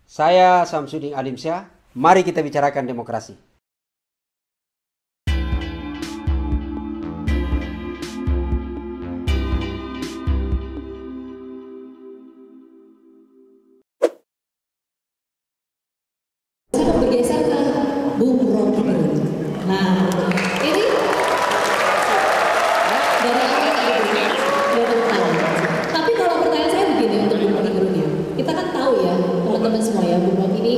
Saya Samsudin Alimsyah, mari kita bicarakan demokrasi. Saya bergeser ke Bung Rocky. Nah, ini dari awal tapi kalau pertanyaan saya begini untuk Bung Rocky, kita kan tahu ya teman-teman semua ya, Bung Rocky ini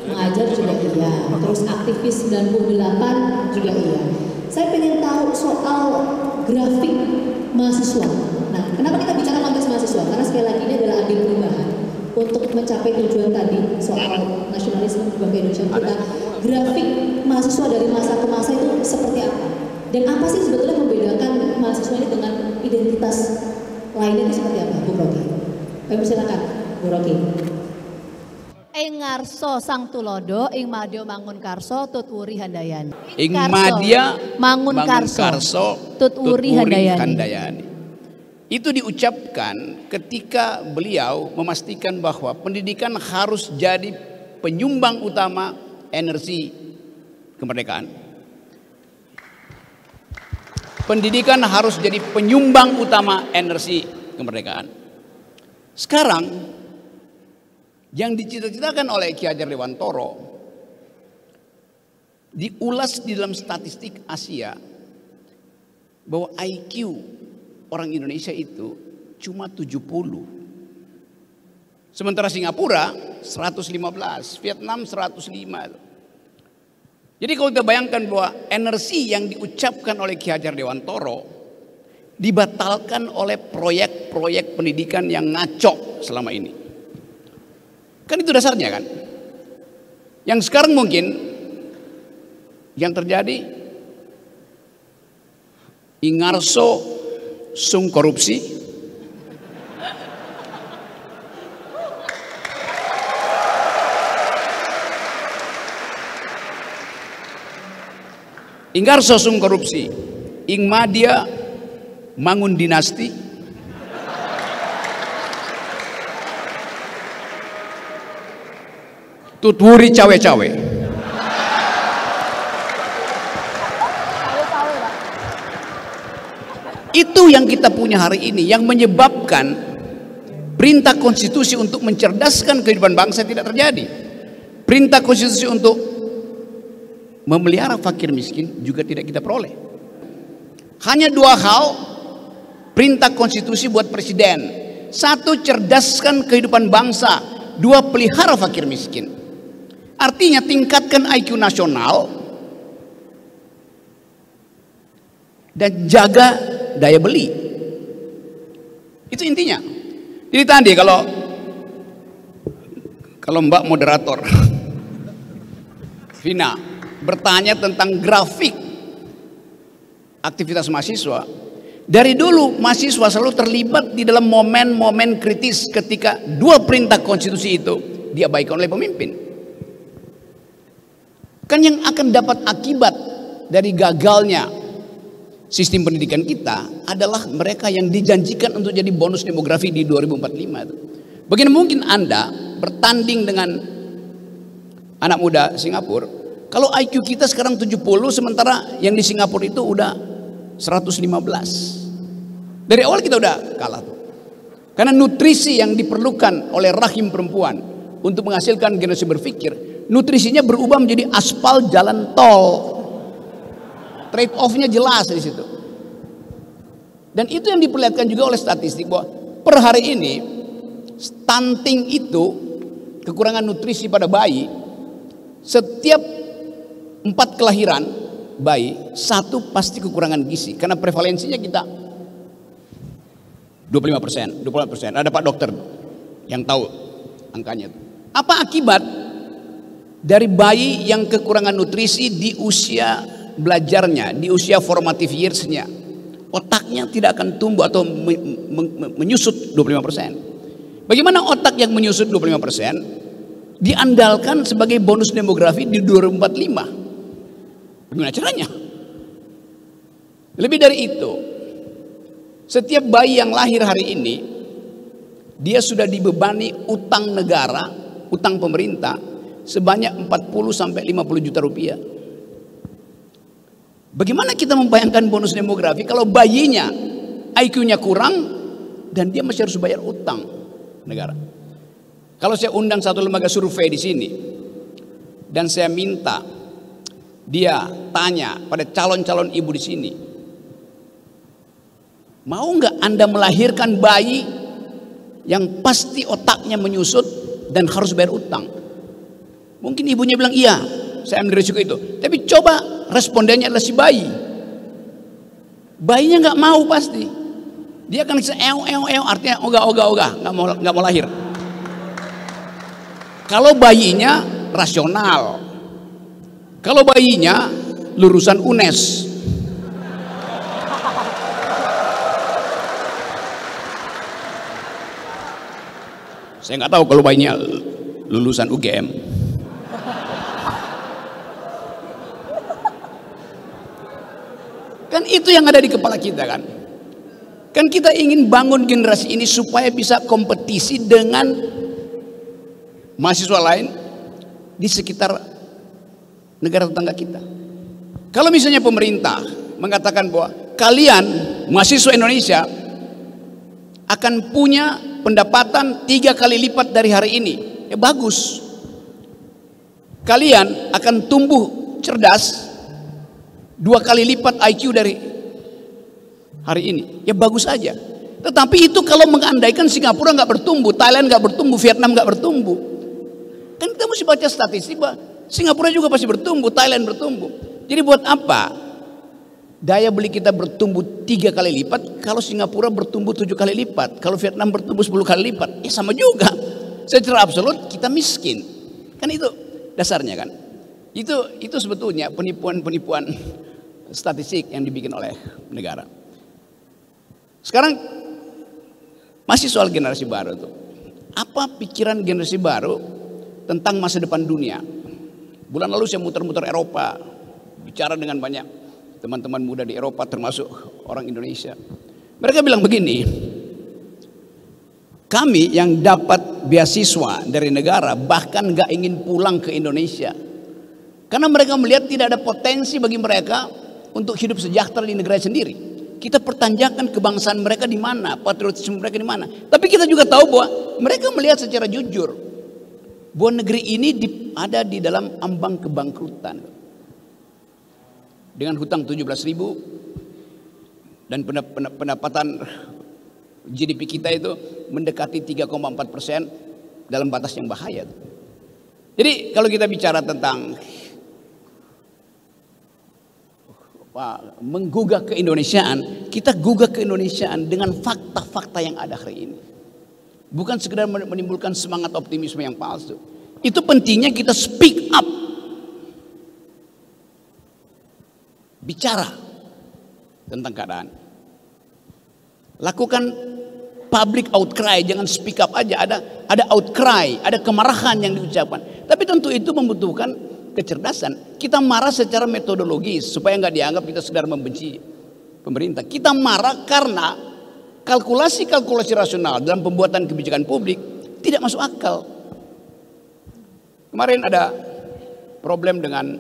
mengajar juga iya, terus aktivis 98 juga iya. Saya pengen tahu soal grafik mahasiswa. Nah, kenapa kita bicara konteks mahasiswa? Karena sekali lagi ini adalah agen perubahan untuk mencapai tujuan tadi soal nasionalisme berbagai Indonesia kita. Grafik mahasiswa dari masa ke masa itu seperti apa? Dan apa sih sebetulnya membedakan mahasiswa ini dengan identitas lainnya itu seperti apa, Bu Rocky? Kami silakan, Bu Rocky. Ing ngarso sang tulodo, ing madya mangun karso, tutwuri handayani. Ing madya mangun karso, tutwuri handayani. Itu diucapkan ketika beliau memastikan bahwa pendidikan harus jadi penyumbang utama energi kemerdekaan. Pendidikan harus jadi penyumbang utama energi kemerdekaan. Sekarang yang dicita-citakan oleh Ki Hajar Dewantoro diulas di dalam statistik Asia bahwa IQ orang Indonesia itu cuma 70. Sementara Singapura 115, Vietnam 105. Jadi kalau kita bayangkan bahwa energi yang diucapkan oleh Ki Hajar Dewantoro dibatalkan oleh proyek-proyek pendidikan yang ngaco selama ini. Kan itu dasarnya kan. Yang sekarang mungkin yang terjadi ingarso sung korupsi, ingarso sung korupsi, ing madya mangun dinasti, tutwuri cawe-cawe. Itu yang kita punya hari ini, yang menyebabkan perintah konstitusi untuk mencerdaskan kehidupan bangsa tidak terjadi. Perintah konstitusi untuk memelihara fakir miskin juga tidak kita peroleh. Hanya dua hal perintah konstitusi buat presiden. Satu, cerdaskan kehidupan bangsa. Dua, pelihara fakir miskin. Artinya tingkatkan IQ nasional dan jaga daya beli. Itu intinya. Jadi tadi kalau Mbak moderator Vina bertanya tentang grafik aktivitas mahasiswa, dari dulu mahasiswa selalu terlibat di dalam momen-momen kritis ketika dua perintah konstitusi itu diabaikan oleh pemimpin. Kan yang akan dapat akibat dari gagalnya sistem pendidikan kita adalah mereka yang dijanjikan untuk jadi bonus demografi di 2045 itu. Bagaimana mungkin Anda bertanding dengan anak muda Singapura kalau IQ kita sekarang 70 sementara yang di Singapura itu udah 115. Dari awal kita udah kalah tuh. Karena nutrisi yang diperlukan oleh rahim perempuan untuk menghasilkan generasi berpikir, nutrisinya berubah menjadi aspal jalan tol. Trade off-nya jelas di situ. Dan itu yang diperlihatkan juga oleh statistik bahwa per hari ini stunting itu, kekurangan nutrisi pada bayi, setiap 4 kelahiran bayi 1 pasti kekurangan gizi karena prevalensinya kita 25%. Ada Pak Dokter yang tahu angkanya. Apa akibat dari bayi yang kekurangan nutrisi di usia belajarnya, di usia formative years-nya? Otaknya tidak akan tumbuh atau menyusut 25%. Bagaimana otak yang menyusut 25% diandalkan sebagai bonus demografi di 2045? Bagaimana caranya? Lebih dari itu, setiap bayi yang lahir hari ini dia sudah dibebani utang negara utang pemerintah sebanyak 40 sampai 50 juta rupiah. Bagaimana kita membayangkan bonus demografi kalau bayinya IQ-nya kurang dan dia masih harus bayar utang negara? Kalau saya undang satu lembaga survei di sini dan saya minta dia tanya pada calon-calon ibu di sini, mau nggak Anda melahirkan bayi yang pasti otaknya menyusut dan harus bayar utang? Mungkin ibunya bilang iya, saya ambil risiko itu. Tapi coba respondennya adalah si bayi. Bayinya nggak mau pasti. Dia akan artinya ogah, nggak mau lahir. Kalau bayinya rasional, kalau bayinya lulusan UNES, saya nggak tahu kalau bayinya lulusan UGM. Kan itu yang ada di kepala kita kan. Kan kita ingin bangun generasi ini supaya bisa kompetisi dengan mahasiswa lain di sekitar negara tetangga kita. Kalau misalnya pemerintah mengatakan bahwa kalian mahasiswa Indonesia akan punya pendapatan 3 kali lipat dari hari ini, ya bagus. Kalian akan tumbuh cerdas 2 kali lipat IQ dari hari ini, ya bagus aja. Tetapi itu kalau mengandaikan Singapura nggak bertumbuh, Thailand nggak bertumbuh, Vietnam nggak bertumbuh. Kan kita mesti baca statistik bahwa Singapura juga pasti bertumbuh, Thailand bertumbuh. Jadi buat apa daya beli kita bertumbuh 3 kali lipat kalau Singapura bertumbuh 7 kali lipat, kalau Vietnam bertumbuh 10 kali lipat? Ya sama juga. Secara absolut kita miskin. Kan itu dasarnya kan. Itu sebetulnya penipuan statistik yang dibikin oleh negara. Sekarang masih soal generasi baru tuh. Apa pikiran generasi baru tentang masa depan dunia? Bulan lalu saya muter-muter Eropa, bicara dengan banyak teman-teman muda di Eropa termasuk orang Indonesia. Mereka bilang begini, kami yang dapat beasiswa dari negara bahkan gak ingin pulang ke Indonesia. Karena mereka melihat tidak ada potensi bagi mereka untuk hidup sejahtera di negara sendiri. Kita pertanyakan kebangsaan mereka di mana, patriotisme mereka di mana. Tapi kita juga tahu bahwa mereka melihat secara jujur bahwa negeri ini ada di dalam ambang kebangkrutan. Dengan hutang 17.000 dan pendapatan GDP kita itu mendekati 3,4% dalam batas yang bahaya. Jadi kalau kita bicara tentang menggugah keindonesiaan, kita gugah keindonesiaan dengan fakta-fakta yang ada hari ini. Bukan sekedar menimbulkan semangat optimisme yang palsu. Itu pentingnya kita speak up. Bicara tentang keadaan. Lakukan public outcry, jangan speak up aja. Ada outcry, ada kemarahan yang diucapkan. Tapi tentu itu membutuhkan kecerdasan. Kita marah secara metodologis supaya nggak dianggap kita sekedar membenci pemerintah. Kita marah karena kalkulasi-kalkulasi rasional dalam pembuatan kebijakan publik tidak masuk akal. Kemarin ada problem dengan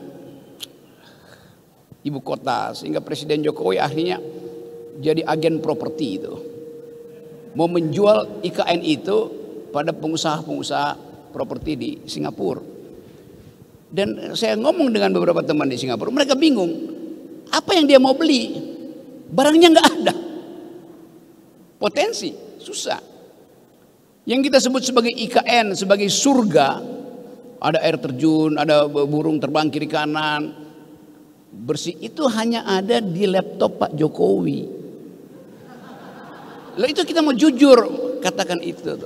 ibu kota sehingga Presiden Jokowi akhirnya jadi agen properti itu. Mau menjual IKN itu pada pengusaha-pengusaha properti di Singapura. Dan saya ngomong dengan beberapa teman di Singapura, mereka bingung. Apa yang dia mau beli? Barangnya nggak ada. Potensi, susah. Yang kita sebut sebagai IKN, sebagai surga. Ada air terjun, ada burung terbang kiri kanan. Bersih, itu hanya ada di laptop Pak Jokowi. Lalu itu kita mau jujur katakan itu.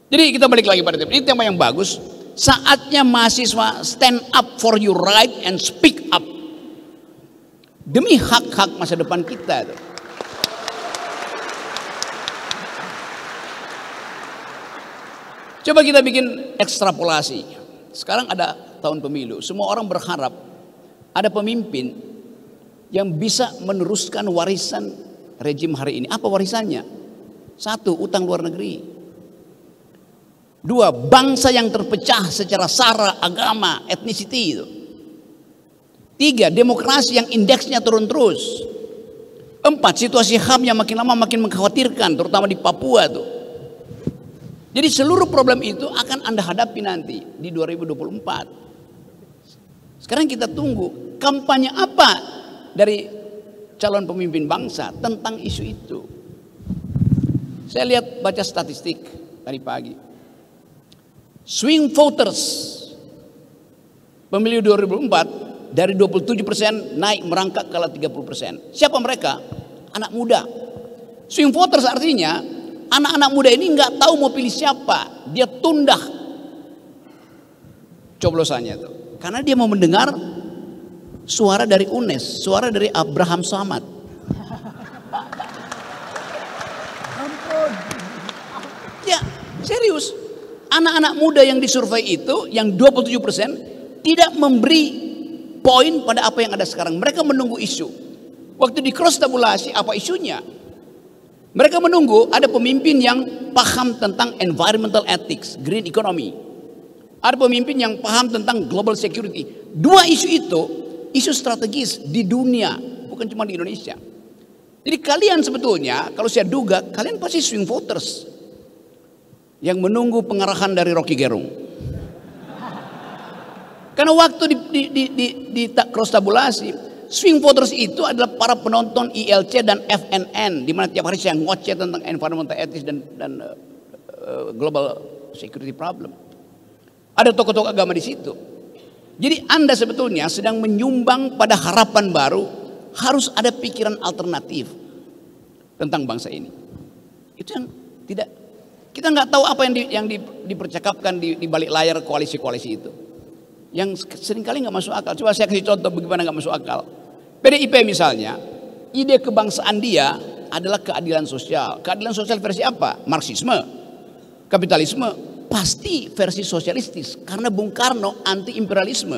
Jadi kita balik lagi pada tema. Ini tema yang bagus. Saatnya mahasiswa stand up for your right and speak up. Demi hak-hak masa depan kita. Coba kita bikin ekstrapolasi. Sekarang ada tahun pemilu. Semua orang berharap ada pemimpin yang bisa meneruskan warisan rejim hari ini. Apa warisannya? 1, utang luar negeri. 2, bangsa yang terpecah secara sara, agama, ethnicity itu. 3, demokrasi yang indeksnya turun terus. 4, situasi HAM yang makin lama makin mengkhawatirkan, terutama di Papua tuh. Jadi seluruh problem itu akan Anda hadapi nanti di 2024. Sekarang kita tunggu kampanye apa dari calon pemimpin bangsa tentang isu itu. Saya lihat baca statistik tadi pagi. Swing voters pemilu 2004 dari 27% naik merangkak ke 30%. Siapa mereka? Anak muda. Swing voters artinya anak-anak muda ini nggak tahu mau pilih siapa. Dia tunda coblosannya itu. Karena dia mau mendengar suara dari UNES, suara dari Abraham Samad. Ya, serius. Anak-anak muda yang disurvei itu, yang 27% tidak memberi poin pada apa yang ada sekarang. Mereka menunggu isu. Waktu di cross tabulasi, apa isunya? Mereka menunggu ada pemimpin yang paham tentang environmental ethics, green economy. Ada pemimpin yang paham tentang global security. 2 isu itu, isu strategis di dunia, bukan cuma di Indonesia. Jadi kalian sebetulnya, kalau saya duga, kalian pasti swing voters yang menunggu pengarahan dari Rocky Gerung. Karena waktu di cross tabulasi, swing voters itu adalah para penonton ILC dan FNN, di mana tiap hari saya ngoceh tentang environmental ethics dan global security problem. Ada tokoh-tokoh agama di situ. Jadi Anda sebetulnya sedang menyumbang pada harapan baru, harus ada pikiran alternatif tentang bangsa ini. Itu yang tidak, kita nggak tahu apa yang dipercakapkan di balik layar koalisi-koalisi itu. Yang seringkali nggak masuk akal. Coba saya kasih contoh bagaimana nggak masuk akal. PDIP misalnya, ide kebangsaan dia adalah keadilan sosial. Keadilan sosial versi apa? Marxisme, kapitalisme. Pasti versi sosialistis, karena Bung Karno anti imperialisme,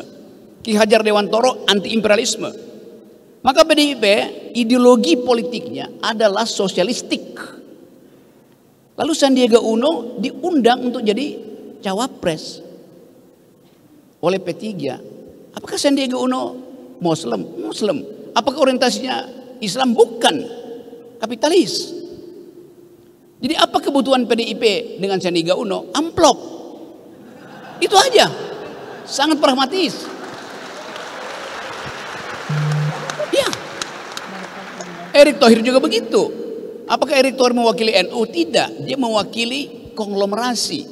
Ki Hajar Dewantoro anti imperialisme. Maka PDIP ideologi politiknya adalah sosialistik. Lalu Sandiaga Uno diundang untuk jadi cawapres oleh P3. Apakah Sandiaga Uno Muslim? Muslim. Apakah orientasinya Islam? Bukan, kapitalis. Jadi apa kebutuhan PDIP dengan Sandiaga Uno? Amplop. Itu aja. Sangat pragmatis. Ya. Erick Thohir juga begitu. Apakah Erick Thohir mewakili NU? Tidak. Dia mewakili konglomerasi,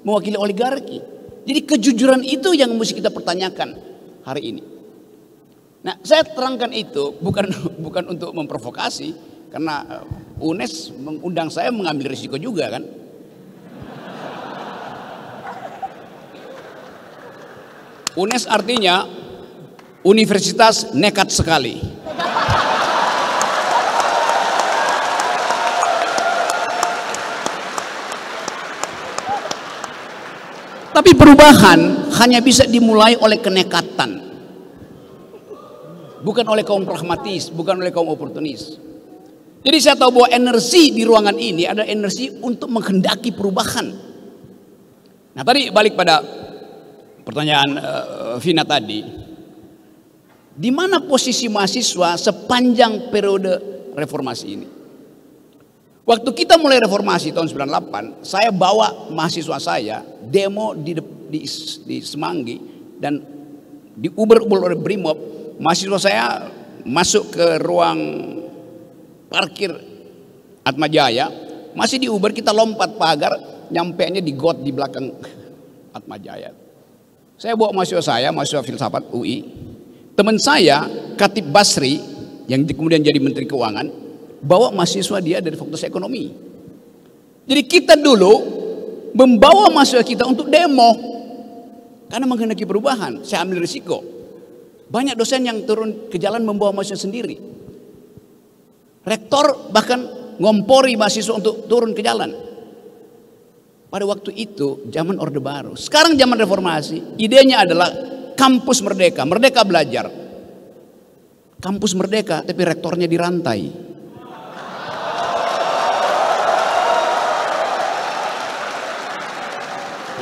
mewakili oligarki. Jadi kejujuran itu yang mesti kita pertanyakan hari ini. Nah, saya terangkan itu bukan untuk memprovokasi, karena UNES mengundang saya mengambil risiko juga kan. UNES artinya Universitas Nekat Sekali. Tapi perubahan hanya bisa dimulai oleh kenekatan, bukan oleh kaum pragmatis, bukan oleh kaum oportunis. Jadi saya tahu bahwa energi di ruangan ini adalah energi untuk menghendaki perubahan. Nah tadi balik pada pertanyaan Vina tadi, di mana posisi mahasiswa sepanjang periode reformasi ini? Waktu kita mulai reformasi tahun 98, saya bawa mahasiswa saya demo di Semanggi dan di Uber oleh Brimob. Mahasiswa saya masuk ke ruang parkir Atmajaya, masih di Uber kita lompat pagar, nyampenya di got di belakang Atmajaya. Saya bawa mahasiswa saya, mahasiswa filsafat UI, teman saya Khatib Basri yang kemudian jadi Menteri Keuangan, bawa mahasiswa dia dari Fakultas Ekonomi. Jadi kita dulu membawa mahasiswa kita untuk demo karena menghendaki perubahan. Saya ambil risiko. Banyak dosen yang turun ke jalan membawa mahasiswa sendiri. Rektor bahkan ngompori mahasiswa untuk turun ke jalan. Pada waktu itu zaman Orde Baru. Sekarang zaman reformasi, idenya adalah kampus merdeka, merdeka belajar. Kampus merdeka tapi rektornya dirantai.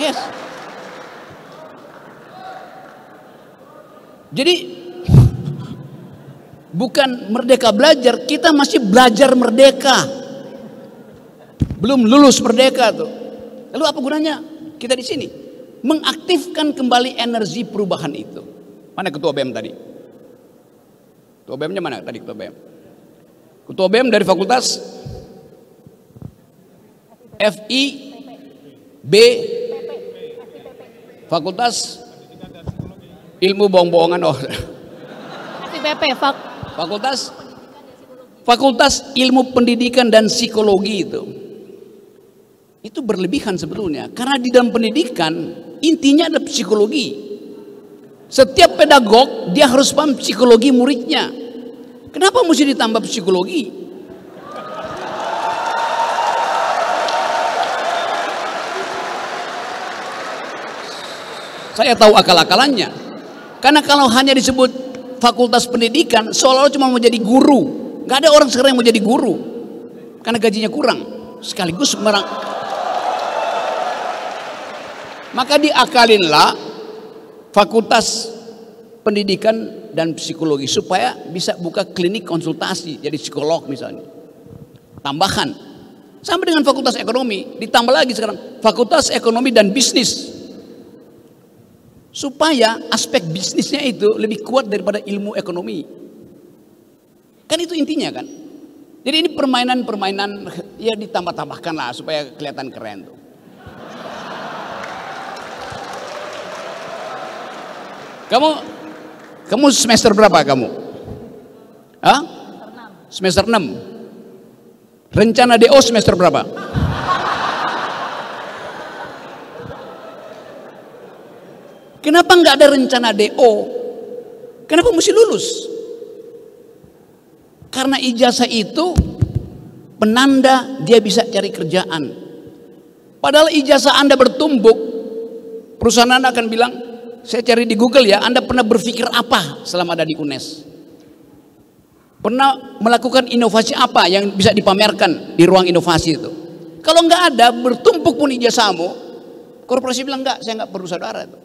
Yes. Jadi bukan merdeka belajar, kita masih belajar merdeka. Belum lulus merdeka tuh. Lalu apa gunanya kita di sini? Mengaktifkan kembali energi perubahan itu. Mana ketua BEM tadi? Ketua BEM-nya mana tadi ketua BEM? Ketua BEM dari fakultas FIB, Fakultas Ilmu Bohong-bohongan. Oh. FIPP, Fakultas Ilmu Pendidikan dan Psikologi itu berlebihan sebetulnya, karena di dalam pendidikan intinya ada psikologi. Setiap pedagog dia harus paham psikologi muridnya. Kenapa mesti ditambah psikologi? Saya tahu akal-akalannya. Karena kalau hanya disebut fakultas pendidikan, seolah-olah cuma mau jadi guru. Gak ada orang sekarang yang mau jadi guru, karena gajinya kurang. Sekaligus maka diakalinlah fakultas pendidikan dan psikologi supaya bisa buka klinik konsultasi jadi psikolog misalnya. Tambahan. Sama dengan fakultas ekonomi, ditambah lagi sekarang fakultas ekonomi dan bisnis. Supaya aspek bisnisnya itu lebih kuat daripada ilmu ekonomi. Kan itu intinya kan. Jadi ini permainan-permainan ya ditambah-tambahkan lah supaya kelihatan keren tuh. Kamu semester berapa kamu? Hah? Semester 6. Rencana DO semester berapa? Kenapa nggak ada rencana DO? Kenapa mesti lulus? Karena ijazah itu penanda dia bisa cari kerjaan. Padahal ijazah Anda bertumbuk, perusahaan Anda akan bilang, saya cari di Google ya, Anda pernah berpikir apa selama ada di UNES? Pernah melakukan inovasi apa yang bisa dipamerkan di ruang inovasi itu? Kalau nggak ada, bertumpuk pun ijazahmu, korporasi bilang enggak, saya nggak perlu saudara itu.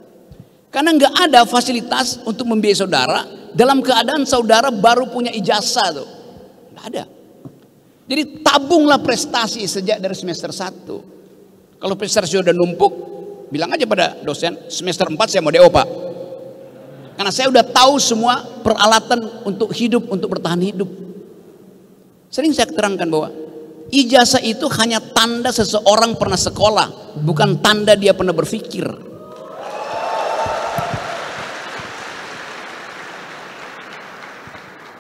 Karena nggak ada fasilitas untuk membiayai saudara dalam keadaan saudara baru punya ijazah tuh. Nggak ada. Jadi tabunglah prestasi sejak dari semester 1. Kalau prestasi sudah numpuk, bilang aja pada dosen, semester 4 saya mau DO Pak. Karena saya udah tahu semua peralatan untuk hidup, untuk bertahan hidup. Sering saya terangkan bahwa ijazah itu hanya tanda seseorang pernah sekolah, bukan tanda dia pernah berpikir.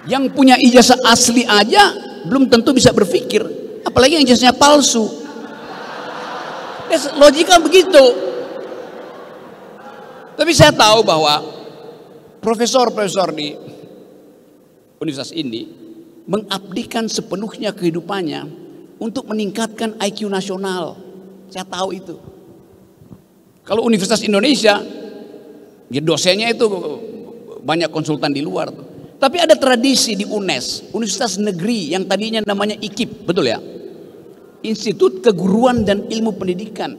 Yang punya ijazah asli aja belum tentu bisa berpikir, apalagi yang ijazahnya palsu. Logika begitu. Tapi saya tahu bahwa profesor-profesor di universitas ini mengabdikan sepenuhnya kehidupannya untuk meningkatkan IQ nasional. Saya tahu itu. Kalau Universitas Indonesia, ya dosennya itu banyak konsultan di luar tuh. Tapi ada tradisi di UNES, Universitas Negeri yang tadinya namanya IKIP, betul ya? Institut Keguruan dan Ilmu Pendidikan.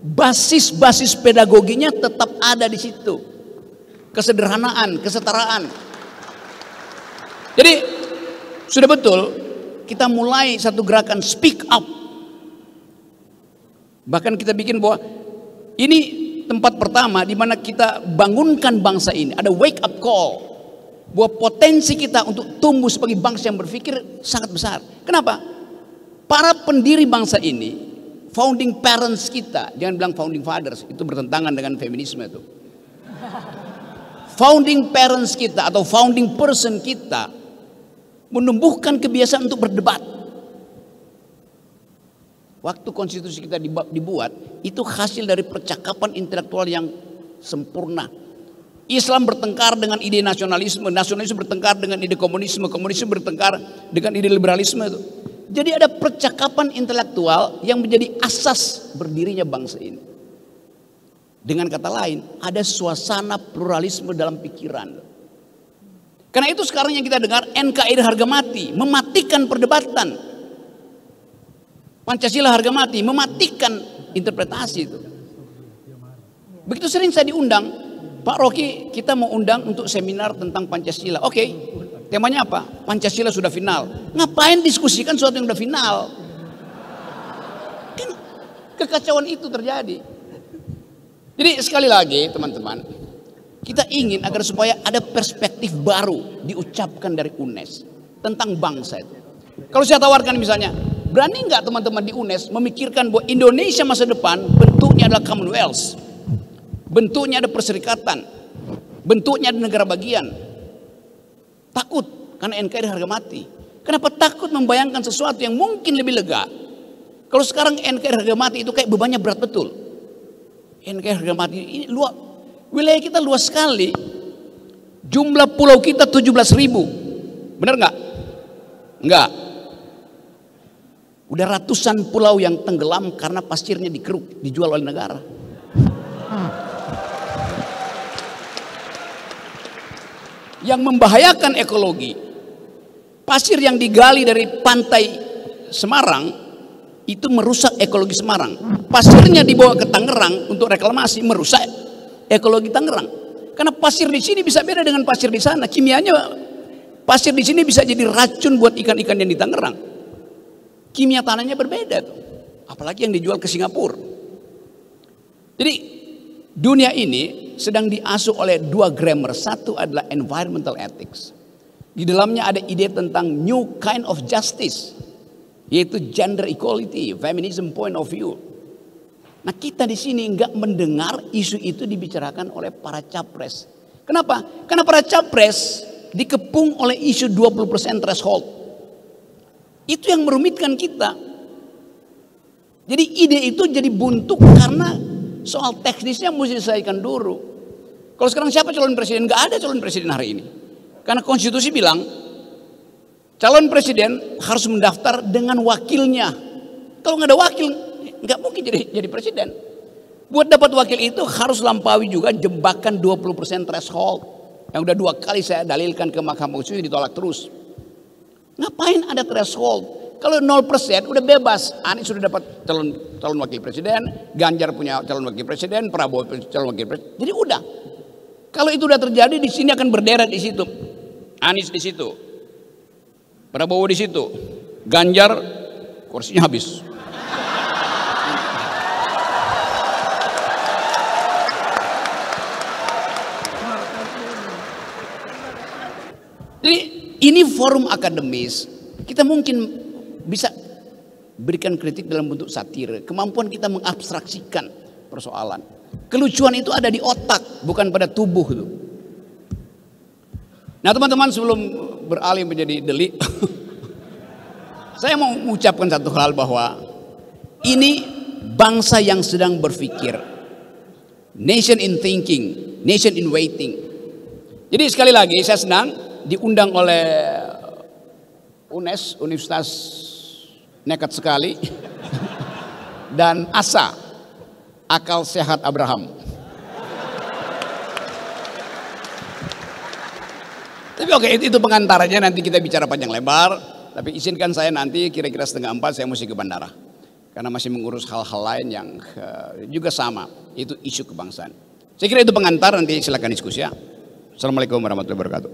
Basis-basis pedagoginya tetap ada di situ. Kesederhanaan, kesetaraan. Jadi sudah betul kita mulai satu gerakan speak up. Bahkan kita bikin bahwa ini tempat pertama di mana kita bangunkan bangsa ini. Ada wake up call. Bahwa potensi kita untuk tumbuh sebagai bangsa yang berpikir sangat besar. Kenapa? Para pendiri bangsa ini, founding parents kita, jangan bilang founding fathers, itu bertentangan dengan feminisme itu. Founding parents kita atau founding person kita menumbuhkan kebiasaan untuk berdebat. Waktu konstitusi kita dibuat, itu hasil dari percakapan intelektual yang sempurna. Islam bertengkar dengan ide nasionalisme, nasionalisme bertengkar dengan ide komunisme, komunisme bertengkar dengan ide liberalisme itu. Jadi ada percakapan intelektual yang menjadi asas berdirinya bangsa ini. Dengan kata lain, ada suasana pluralisme dalam pikiran. Karena itu sekarang yang kita dengar NKRI harga mati, mematikan perdebatan. Pancasila harga mati, mematikan interpretasi itu. Begitu sering saya diundang, Pak Rocky, kita mau undang untuk seminar tentang Pancasila. Oke, temanya apa? Pancasila sudah final. Ngapain diskusikan sesuatu yang sudah final? Kan kekacauan itu terjadi. Jadi sekali lagi teman-teman, kita ingin agar supaya ada perspektif baru diucapkan dari UNES tentang bangsa itu. Kalau saya tawarkan misalnya, berani nggak teman-teman di UNES memikirkan bahwa Indonesia masa depan bentuknya adalah Commonwealth, bentuknya ada perserikatan, bentuknya ada negara bagian. Takut karena NKRI harga mati. Kenapa takut membayangkan sesuatu yang mungkin lebih lega? Kalau sekarang NKRI harga mati itu kayak bebannya berat betul. NKRI harga mati ini luas, wilayah kita luas sekali. Jumlah pulau kita 17.000. Benar nggak? Enggak. Udah ratusan pulau yang tenggelam karena pasirnya dikeruk, dijual oleh negara. Yang membahayakan ekologi, pasir yang digali dari pantai Semarang itu merusak ekologi Semarang. Pasirnya dibawa ke Tangerang untuk reklamasi, merusak ekologi Tangerang. Karena pasir di sini bisa beda dengan pasir di sana. Kimianya pasir di sini bisa jadi racun buat ikan-ikan yang di Tangerang. Kimia tanahnya berbeda tuh. Apalagi yang dijual ke Singapura. Jadi dunia ini sedang diasuh oleh dua grammar. Satu adalah environmental ethics. Di dalamnya ada ide tentang new kind of justice, yaitu gender equality, feminism point of view. Nah, kita di sini nggak mendengar isu itu dibicarakan oleh para capres. Kenapa? Karena para capres dikepung oleh isu 20% threshold. Itu yang merumitkan kita. Jadi ide itu jadi buntu karena soal teknisnya mesti diselesaikan dulu. Kalau sekarang siapa calon presiden? Nggak ada calon presiden hari ini. Karena konstitusi bilang calon presiden harus mendaftar dengan wakilnya. Kalau nggak ada wakil, nggak mungkin jadi presiden. Buat dapat wakil itu harus lampaui juga jebakan 20% threshold. Yang udah 2 kali saya dalilkan ke Mahkamah Konstitusi ditolak terus. Ngapain ada threshold? Kalau 0% udah bebas. Anies sudah dapat calon wakil presiden, Ganjar punya calon wakil presiden, Prabowo calon wakil presiden. Jadi udah. Kalau itu udah terjadi, di sini akan berderet di situ. Anies di situ, Prabowo di situ, Ganjar kursinya habis. Jadi ini forum akademis. Kita mungkin bisa berikan kritik dalam bentuk satir. Kemampuan kita mengabstraksikan persoalan. Kelucuan itu ada di otak, bukan pada tubuh itu. Nah teman-teman, sebelum beralih menjadi delik, saya mau mengucapkan satu hal bahwa ini bangsa yang sedang berpikir. Nation in thinking, nation in waiting. Jadi sekali lagi saya senang diundang oleh UNES, Universitas Nekat Sekali, dan ASA, Akal Sehat Abraham. Tapi oke, itu pengantaranya, nanti kita bicara panjang lebar. Tapi izinkan saya nanti kira-kira 3:30 saya mesti ke bandara. Karena masih mengurus hal-hal lain yang juga sama, itu isu kebangsaan. Saya kira itu pengantar, nanti silakan diskusi ya. Assalamualaikum warahmatullahi wabarakatuh.